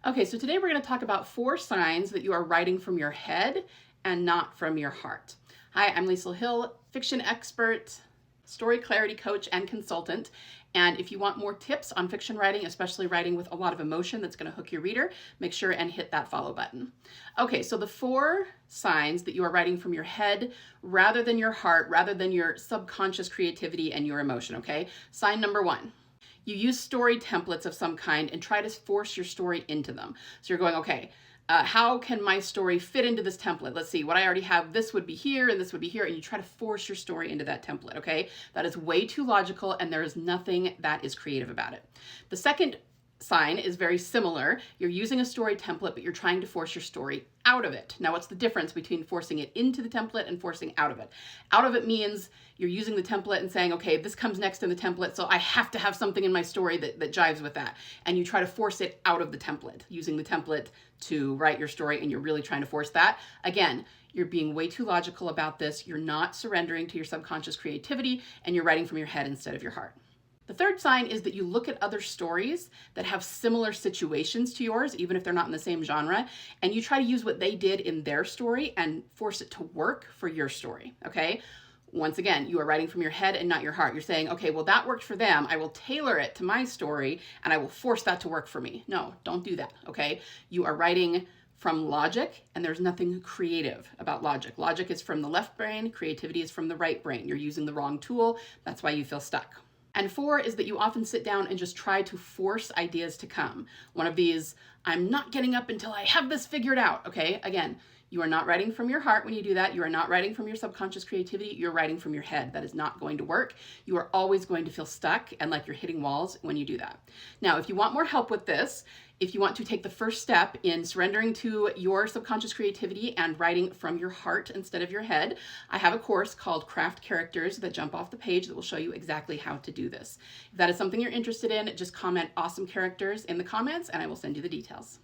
Okay, so today we're going to talk about 4 signs that you are writing from your head and not from your heart. Hi, I'm Liesl Hill, fiction expert, story clarity coach, and consultant. And if you want more tips on fiction writing, especially writing with a lot of emotion that's going to hook your reader, make sure and hit that follow button. Okay, so the 4 signs that you are writing from your head rather than your heart, rather than your subconscious creativity and your emotion, okay? Sign number 1. You use story templates of some kind and try to force your story into them. So you're going, okay, how can my story fit into this template? Let's see, what I already have, this would be here and this would be here, and you try to force your story into that template, okay? That is way too logical, and there is nothing that is creative about it. The second sign is very similar. You're using a story template, but you're trying to force your story out of it. Now, what's the difference between forcing it into the template and forcing out of it? Out of it means you're using the template and saying, okay, this comes next in the template, so I have to have something in my story that jives with that. And you try to force it out of the template, using the template to write your story, and you're really trying to force that. Again, you're being way too logical about this. You're not surrendering to your subconscious creativity, and you're writing from your head instead of your heart. The third sign is that you look at other stories that have similar situations to yours, even if they're not in the same genre, and you try to use what they did in their story and force it to work for your story, okay? Once again, you are writing from your head and not your heart. You're saying, okay, well, that worked for them. I will tailor it to my story, and I will force that to work for me. No, don't do that, okay? You are writing from logic, and there's nothing creative about logic. Logic is from the left brain, creativity is from the right brain. You're using the wrong tool. That's why you feel stuck. And 4 is that you often sit down and just try to force ideas to come. One of these, I'm not getting up until I have this figured out, okay? Again, you are not writing from your heart when you do that. You are not writing from your subconscious creativity. You're writing from your head. That is not going to work. You are always going to feel stuck and like you're hitting walls when you do that. Now, if you want more help with this, if you want to take the first step in surrendering to your subconscious creativity and writing from your heart instead of your head, I have a course called Craft Characters that jump off the page that will show you exactly how to do this. If that is something you're interested in, just comment awesome characters in the comments and I will send you the details.